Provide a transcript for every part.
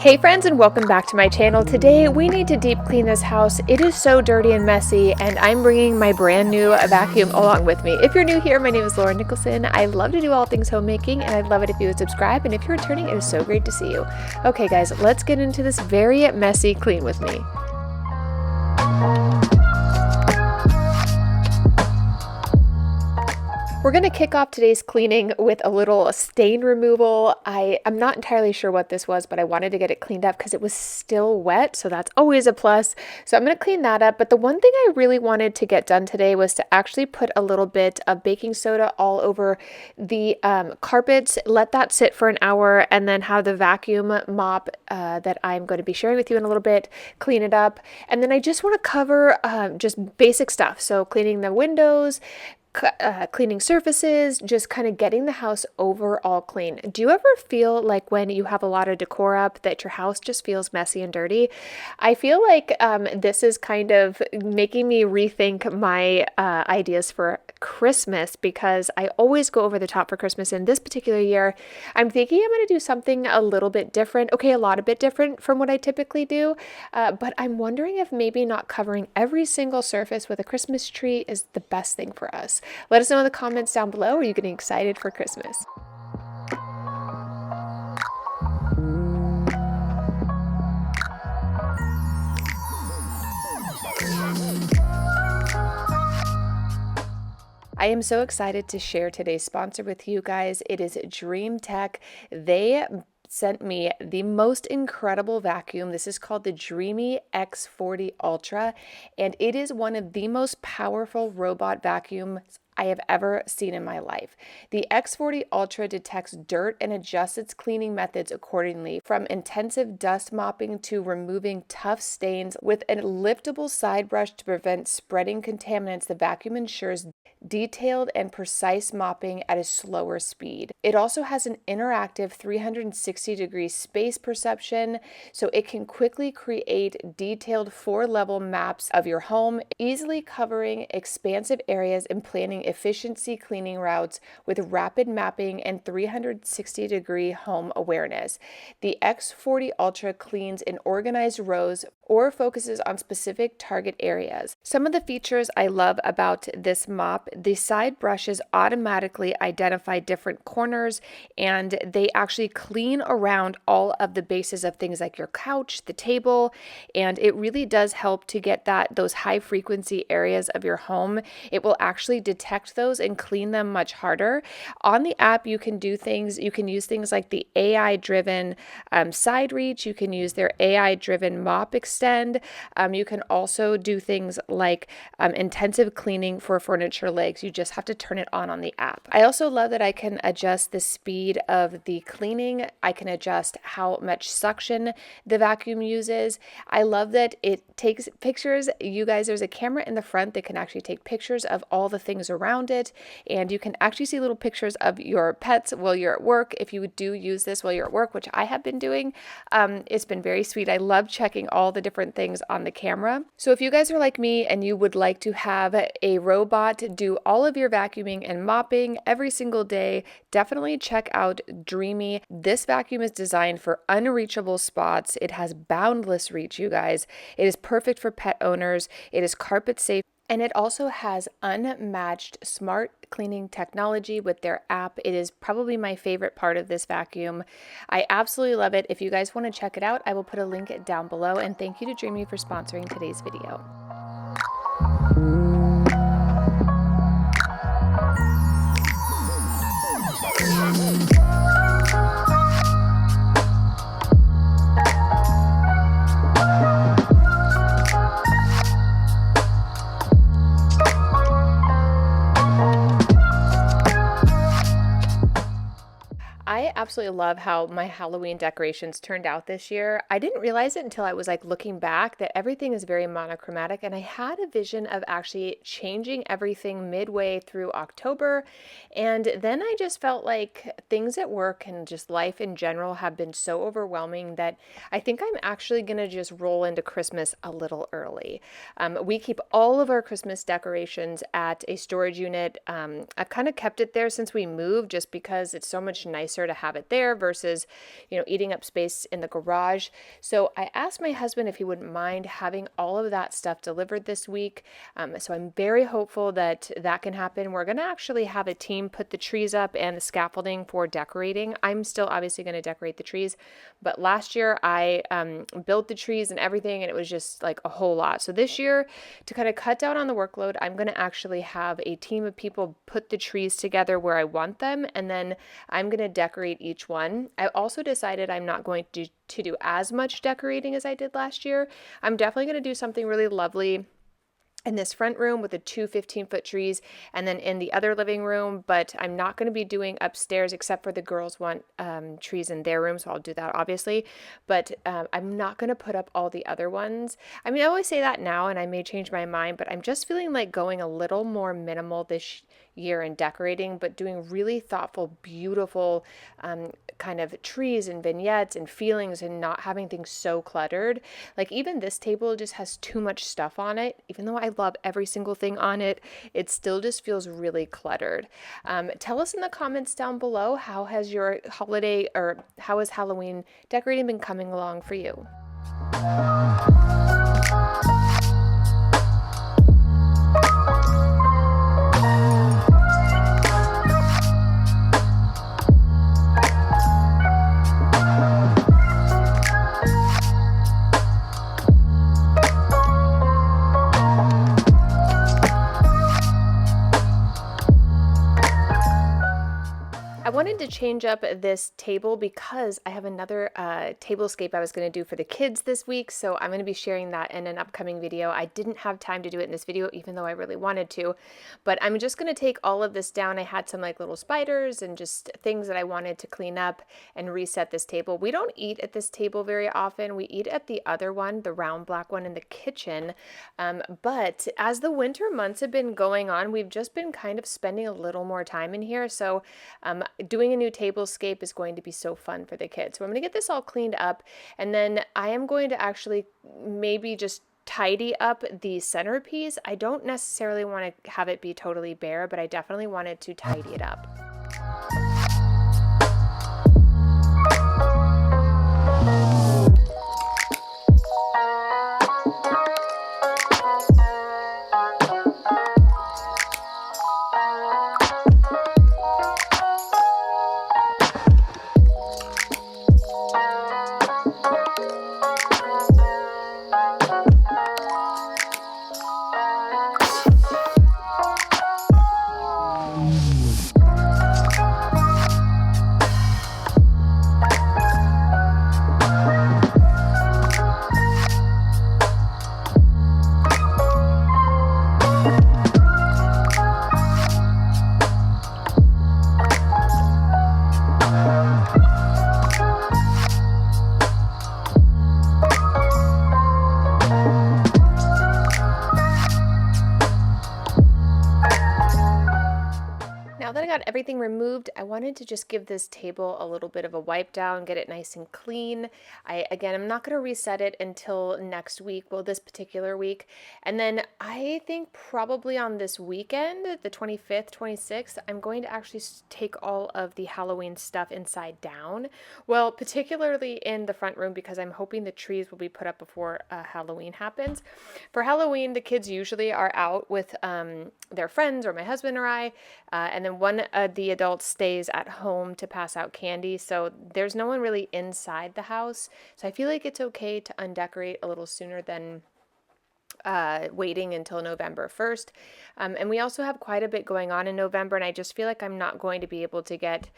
Hey friends, and welcome back to my channel. Today we need to deep clean this house. It is so dirty and messy, and I'm bringing my brand new vacuum along with me. If you're new here, my name is Nicholsen. I love to do all things homemaking, and I'd love it if you would subscribe, and if you're returning, it is so great to see you. Okay guys, let's get into this very messy clean with me. We're going to kick off today's cleaning with a little stain removal. I'm not entirely sure what this was, but I wanted to get it cleaned up because it was still wet, so that's always a plus. So I'm going to clean that up. But the one thing I really wanted to get done today was to actually put a little bit of baking soda all over the carpets, let that sit for an hour, and then have the vacuum mop that I'm going to be sharing with you in a little bit, clean it up. And then I just want to cover just basic stuff. So cleaning the windows, cleaning surfaces, just kind of getting the house overall clean. Do you ever feel like when you have a lot of decor up that your house just feels messy and dirty? I feel like this is kind of making me rethink my ideas for Christmas, because I always go over the top for Christmas. And this particular year, I'm thinking I'm going to do something a little bit different. Okay, a lot a bit different from what I typically do, but I'm wondering if maybe not covering every single surface with a Christmas tree is the best thing for us. Let us know in the comments down below. Are you getting excited for Christmas? I am so excited to share today's sponsor with you guys. It is Dream Tech. They sent me the most incredible vacuum. This is called the Dreamy X40 Ultra, and it is one of the most powerful robot vacuums I have ever seen in my life. The X40 Ultra detects dirt and adjusts its cleaning methods accordingly, from intensive dust mopping to removing tough stains. With a liftable side brush to prevent spreading contaminants, the vacuum ensures detailed and precise mopping at a slower speed. It also has an interactive 360-degree space perception, so it can quickly create detailed 4-level maps of your home, easily covering expansive areas and planning efficiency cleaning routes with rapid mapping and 360-degree home awareness. The X40 Ultra cleans in organized rows or focuses on specific target areas. Some of the features I love about this mop: the side brushes automatically identify different corners, and they actually clean around all of the bases of things like your couch, the table, and it really does help to get those high frequency areas of your home. It will actually detect those and clean them much harder. On the app, you can use things like the AI driven side reach. You can use their AI driven mop extend. You can also do things like intensive cleaning for furniture legs. You just have to turn it on the app. I also love that I can adjust the speed of the cleaning. I can adjust how much suction the vacuum uses. I love that it takes pictures. You guys, there's a camera in the front that can actually take pictures of all the things around it, and you can actually see little pictures of your pets while you're at work. If you do use this while you're at work, which I have been doing, it's been very sweet. I love checking all the different things on the camera. So if you guys are like me and you would like to have a robot do all of your vacuuming and mopping every single day, definitely check out Dreamy. This vacuum is designed for unreachable spots. It has boundless reach, you guys. It is perfect for pet owners. It is carpet safe. And it also has unmatched smart cleaning technology with their app. It is probably my favorite part of this vacuum. I absolutely love it. If you guys want to check it out, I will put a link down below. And thank you to Dreamy for sponsoring today's video. I absolutely love how my Halloween decorations turned out this year. I didn't realize it until I was looking back that everything is very monochromatic, and I had a vision of actually changing everything midway through October, and then I just felt like things at work and just life in general have been so overwhelming that I think I'm actually going to just roll into Christmas a little early. We keep all of our Christmas decorations at a storage unit. I've kind of kept it there since we moved just because it's so much nicer nicer to have it there versus, eating up space in the garage. So I asked my husband if he wouldn't mind having all of that stuff delivered this week. So I'm very hopeful that that can happen. We're going to actually have a team put the trees up and the scaffolding for decorating. I'm still obviously going to decorate the trees, but last year I built the trees and everything, and it was just like a whole lot. So this year, to kind of cut down on the workload, I'm going to actually have a team of people put the trees together where I want them, and then I'm going to decorate each one. I also decided I'm not going to do as much decorating as I did last year. I'm definitely going to do something really lovely in this front room with the two 15-foot trees, and then in the other living room, but I'm not going to be doing upstairs except for the girls want trees in their room, so I'll do that obviously, but I'm not going to put up all the other ones. I mean, I always say that now, and I may change my mind, but I'm just feeling like going a little more minimal this year in decorating, but doing really thoughtful, beautiful kind of trees and vignettes and feelings, and not having things so cluttered. Like even this table just has too much stuff on it. Even though I love every single thing on it, it still just feels really cluttered. Tell us in the comments down below, how has your holiday, or how has Halloween decorating been coming along for you? I wanted to change up this table because I have another tablescape I was going to do for the kids this week, so I'm going to be sharing that in an upcoming video. I didn't have time to do it in this video, even though I really wanted to, but I'm just going to take all of this down. I had some like little spiders and just things that I wanted to clean up and reset this table. We don't eat at this table very often. We eat at the other one, the round black one in the kitchen, but as the winter months have been going on, we've just been kind of spending a little more time in here, so doing a new tablescape is going to be so fun for the kids. So I'm going to get this all cleaned up, and then I am going to actually maybe just tidy up the centerpiece. I don't necessarily want to have it be totally bare, but I definitely wanted to tidy it up. Everything removed, I wanted to just give this table a little bit of a wipe down, get it nice and clean. Again, I'm not going to reset it until next week, well, this particular week. And then I think probably on this weekend, the 25th, 26th, I'm going to actually take all of the Halloween stuff inside down. Well, particularly in the front room, because I'm hoping the trees will be put up before Halloween happens. For Halloween, the kids usually are out with their friends or my husband or I, and then one of the adults stays at home to pass out candy, so there's no one really inside the house. So I feel like it's okay to undecorate a little sooner than waiting until November 1st. And we also have quite a bit going on in November, and I just feel like I'm not going to be able to get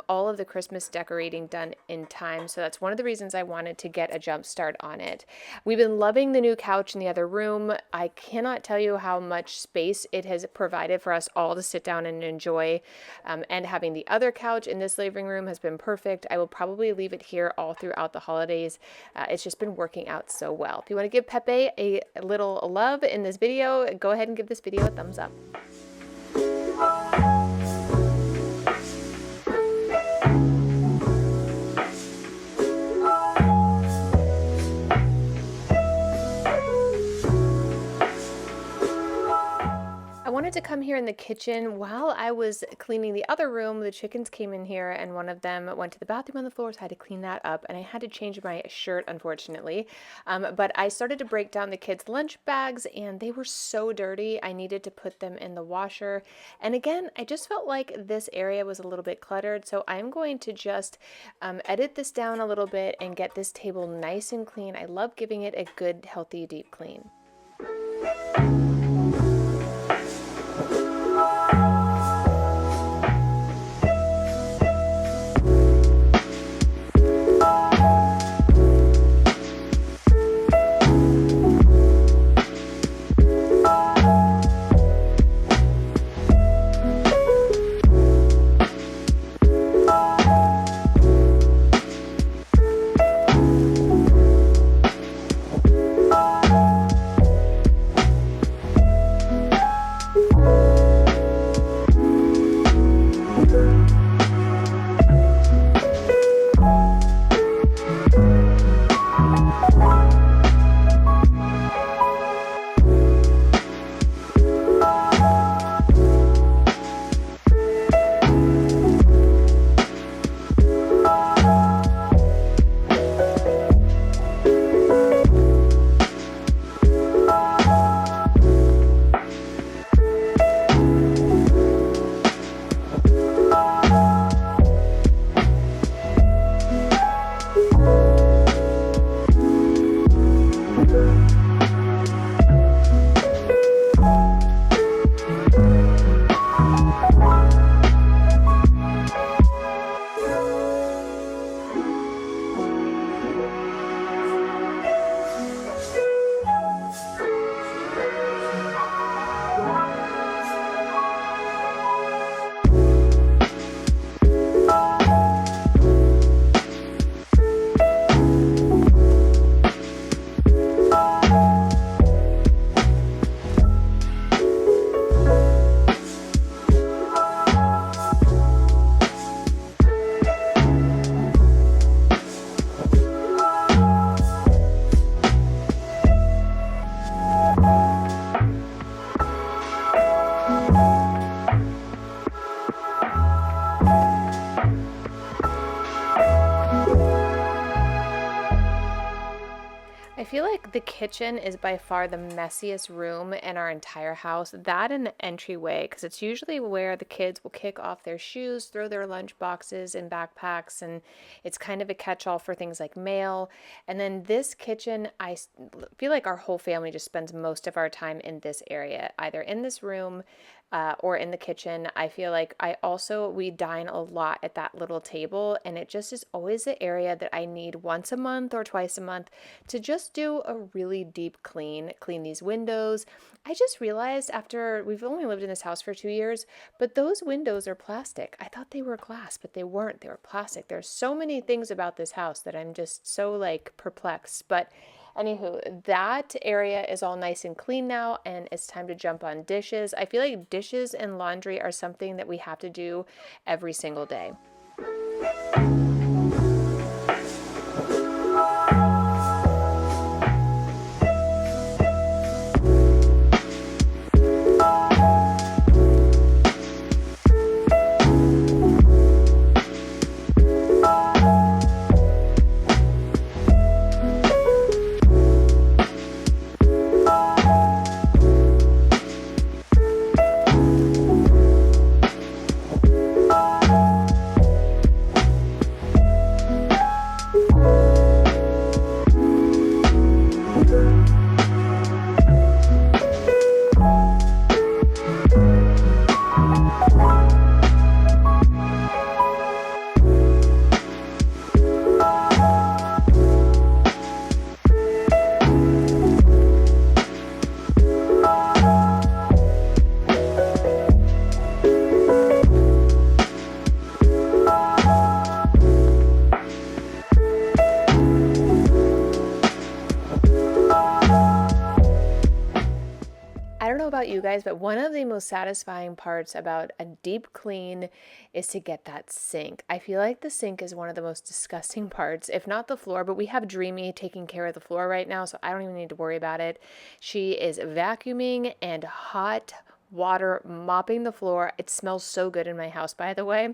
all of the Christmas decorating done in time. So that's one of the reasons I wanted to get a jump start on it. We've been loving the new couch in the other room. I cannot tell you how much space it has provided for us all to sit down and enjoy. And having the other couch in this living room has been perfect. I will probably leave it here all throughout the holidays. It's just been working out so well. If you want to give Pepe a little love in this video, go ahead and give this video a thumbs up. I wanted to come here in the kitchen. While I was cleaning the other room, the chickens came in here and one of them went to the bathroom on the floor, so I had to clean that up and I had to change my shirt, unfortunately. But I started to break down the kids' lunch bags and they were so dirty. I needed to put them in the washer. And again, I just felt like this area was a little bit cluttered, so I'm going to just edit this down a little bit and get this table nice and clean. I love giving it a good, healthy, deep clean. I feel like the kitchen is by far the messiest room in our entire house. That and the entryway, because it's usually where the kids will kick off their shoes, throw their lunch boxes and backpacks, and it's kind of a catch-all for things like mail. And then this kitchen, feel like our whole family just spends most of our time in this area, either in this room or in the kitchen. I feel like we dine a lot at that little table, and it just is always the area that I need once a month or twice a month to just do a really deep clean these windows. I just realized after we've only lived in this house for 2 years, but those windows are plastic. I thought they were glass, but they weren't. They were plastic. There's so many things about this house that I'm just so like perplexed. But anywho, that area is all nice and clean now, and it's time to jump on dishes. I feel like dishes and laundry are something that we have to do every single day. About you guys, but one of the most satisfying parts about a deep clean is to get that sink. I feel like the sink is one of the most disgusting parts, if not the floor, but we have Dreamy taking care of the floor right now, so I don't even need to worry about it. She is vacuuming and hot water mopping the floor. It smells so good in my house, by the way.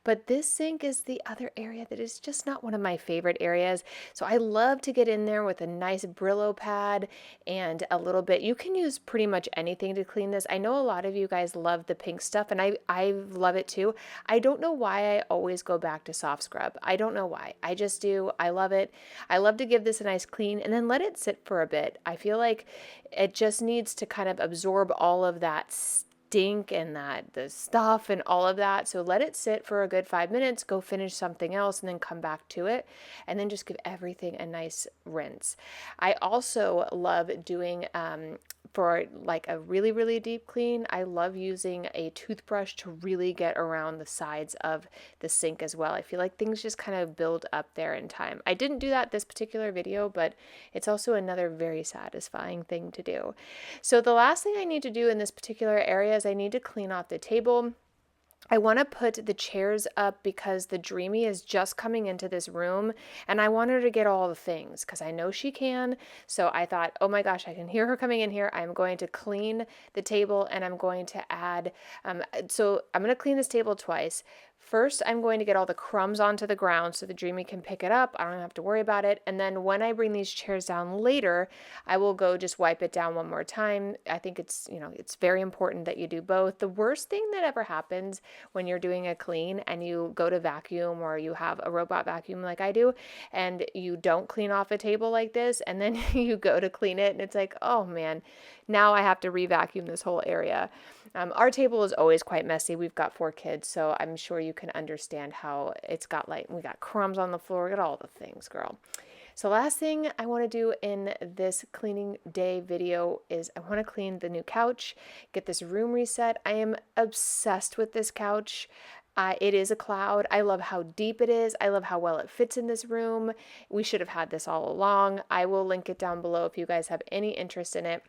But this sink is the other area that is just not one of my favorite areas. So I love to get in there with a nice Brillo pad and a little bit. You can use pretty much anything to clean this. I know a lot of you guys love the pink stuff, and I love it too. I don't know why I always go back to soft scrub. I don't know why. I just do. I love it. I love to give this a nice clean and then let it sit for a bit. I feel like it just needs to kind of absorb all of that stink and the stuff and all of that. So let it sit for a good 5 minutes, go finish something else, and then come back to it, and then just give everything a nice rinse. I also love doing for like a really, really deep clean, I love using a toothbrush to really get around the sides of the sink as well. I feel like things just kind of build up there in time. I didn't do that this particular video, but it's also another very satisfying thing to do. So the last thing I need to do in this particular area is I need to clean off the table. I want to put the chairs up because the Dreamy is just coming into this room and I want her to get all the things because I know she can. So I thought, oh my gosh, I can hear her coming in here. I'm going to clean the table and I'm going to add, so I'm going to clean this table twice. First, I'm going to get all the crumbs onto the ground so the Dreamy can pick it up. I don't have to worry about it. And then when I bring these chairs down later, I will go just wipe it down one more time. I think it's, it's very important that you do both. The worst thing that ever happens when you're doing a clean and you go to vacuum or you have a robot vacuum like I do, and you don't clean off a table like this, and then you go to clean it and it's like, oh man, now I have to re-vacuum this whole area. Our table is always quite messy. We've got 4 kids, so I'm sure you can understand how it's got we got crumbs on the floor, we got all the things, girl. So last thing I want to do in this cleaning day video is I want to clean the new couch, get this room reset. I am obsessed with this couch. It is a cloud. I love how deep it is. I love how well it fits in this room. We should have had this all along. I will link it down below if you guys have any interest in it.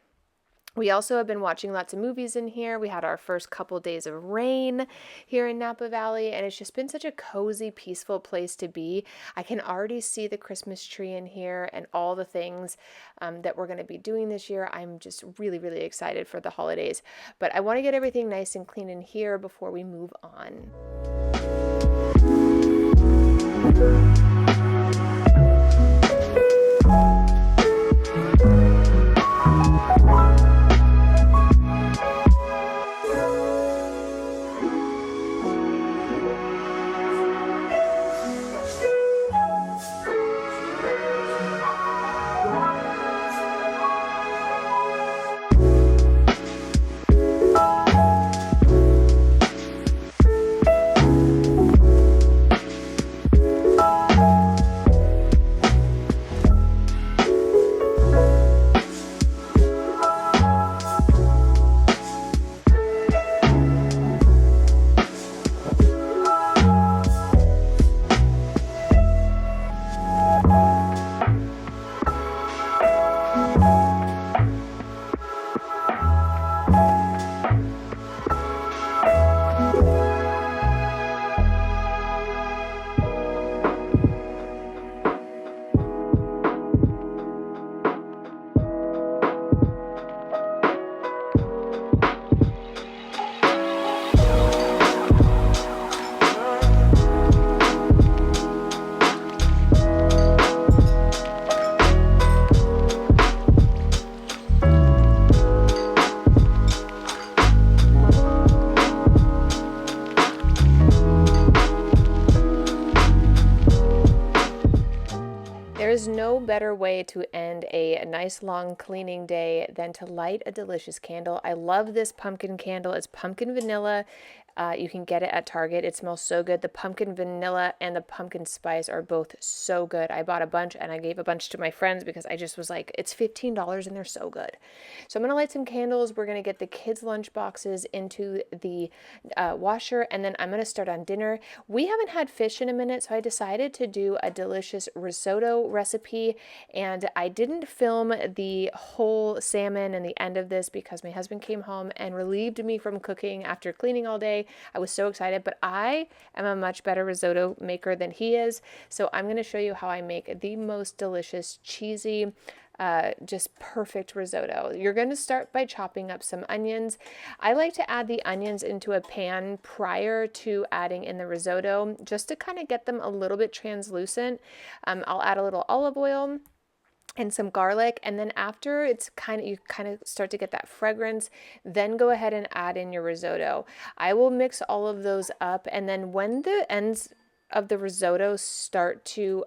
We also have been watching lots of movies in here. We had our first couple days of rain here in Napa Valley, and it's just been such a cozy, peaceful place to be. I can already see the Christmas tree in here and all the things that we're going to be doing this year. I'm just really, really excited for the holidays. But I want to get everything nice and clean in here before we move on. There's no better way to end a nice long cleaning day than to light a delicious candle. I love this pumpkin candle. It's pumpkin vanilla. You can get it at Target. It smells so good. The pumpkin vanilla and the pumpkin spice are both so good. I bought a bunch and I gave a bunch to my friends because I just was like, it's $15 and they're so good. So I'm going to light some candles. We're going to get the kids' lunch boxes into the washer, and then I'm going to start on dinner. We haven't had fish in a minute, so I decided to do a delicious risotto recipe, and I didn't film the whole salmon and the end of this because my husband came home and relieved me from cooking after cleaning all day. today. I was so excited, but I am a much better risotto maker than he is. So I'm going to show you how I make the most delicious, cheesy, just perfect risotto. You're going to start by chopping up some onions. I like to add the onions into a pan prior to adding in the risotto, just to kind of get them a little bit translucent. I'll add a little olive oil and some garlic, and then after you kind of start to get that fragrance, then go ahead and add in your risotto. I will mix all of those up, and then when the ends of the risotto start to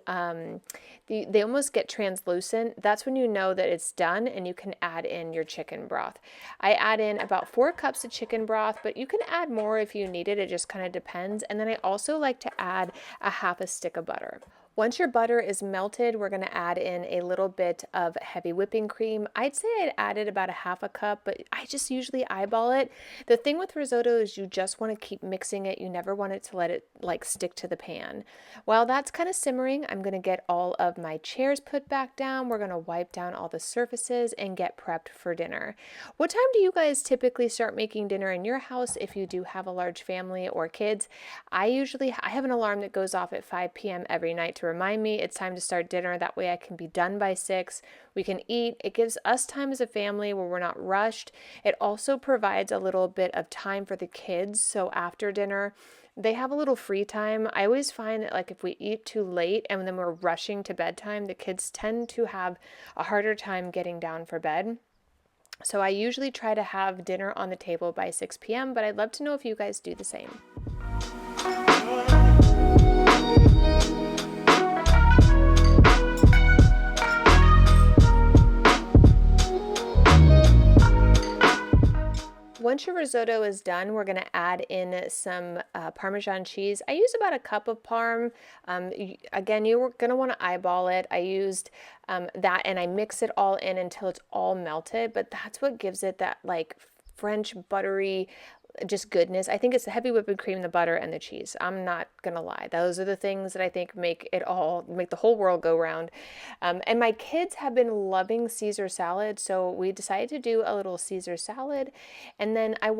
they almost get translucent, that's when you know that it's done and you can add in your chicken broth. I add in about 4 cups of chicken broth, but you can add more if you need it. It just kind of depends. And then I also like to add a half a stick of butter. Once your butter is melted, we're going to add in a little bit of heavy whipping cream. I'd say I'd added about a half a cup, but I just usually eyeball it. The thing with risotto is you just want to keep mixing it. You never want it to let it like stick to the pan. While that's kind of simmering, I'm going to get all of my chairs put back down. We're going to wipe down all the surfaces and get prepped for dinner. What time do you guys typically start making dinner in your house if you do have a large family or kids? I have an alarm that goes off at 5 p.m. every night to remind me it's time to start dinner. That way I can be done by 6. We can eat. It gives us time as a family where we're not rushed. It also provides a little bit of time for the kids. So after dinner, they have a little free time. I always find that like if we eat too late and then we're rushing to bedtime, the kids tend to have a harder time getting down for bed. So I usually try to have dinner on the table by 6 p.m., but I'd love to know if you guys do the same. Once your risotto is done, we're going to add in some Parmesan cheese. I use about a cup of Parm. Again, you're going to want to eyeball it. I used that and I mix it all in until it's all melted, but that's what gives it that like French buttery just goodness. I think it's the heavy whipping cream, the butter, and the cheese. I'm not gonna lie. Those are the things that I think make the whole world go round. And my kids have been loving Caesar salad, so we decided to do a little Caesar salad. And then I've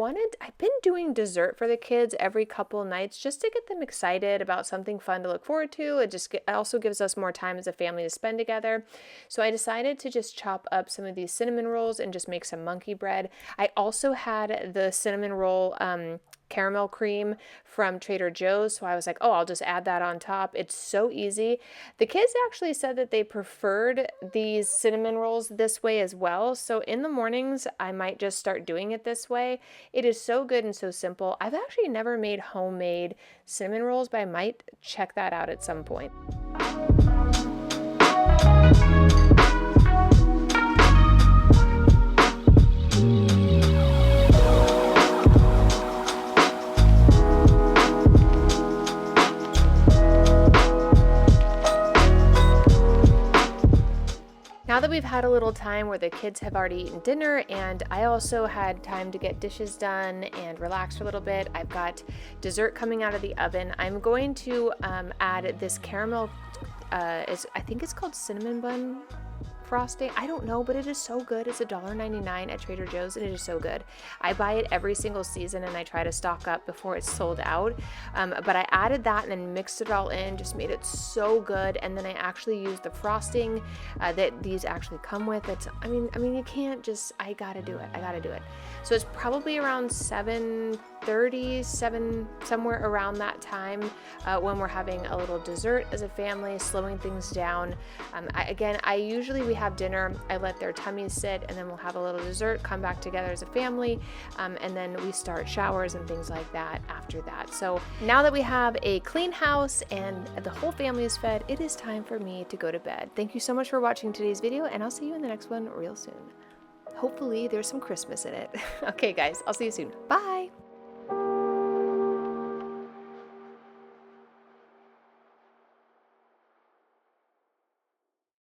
been doing dessert for the kids every couple of nights just to get them excited about something fun to look forward to. It also gives us more time as a family to spend together. So I decided to just chop up some of these cinnamon rolls and just make some monkey bread. I also had the cinnamon roll caramel cream from Trader Joe's, so I was like, oh, I'll just add that on top. It's so easy. The kids actually said that they preferred these cinnamon rolls this way as well, so in the mornings I might just start doing it this way. It is so good and so simple. I've actually never made homemade cinnamon rolls, but I might check that out at some point. Now that we've had a little time where the kids have already eaten dinner and I also had time to get dishes done and relax for a little bit, I've got dessert coming out of the oven. I'm going to add this caramel, I think it's called cinnamon bun frosting. I don't know, but it is so good. It's $1.99 at Trader Joe's and it is so good. I buy it every single season and I try to stock up before it's sold out. But I added that and then mixed it all in, just made it so good. And then I actually used the frosting that these actually come with. I mean, you can't just, I gotta do it. So it's probably around 7:30, somewhere around that time when we're having a little dessert as a family, slowing things down. We have dinner, I let their tummies sit, and then we'll have a little dessert, come back together as a family, and then we start showers and things like that after that. So now that we have a clean house and the whole family is fed, it is time for me to go to bed. Thank you so much for watching today's video, and I'll see you in the next one real soon. Hopefully there's some Christmas in it. Okay guys, I'll see you soon. Bye!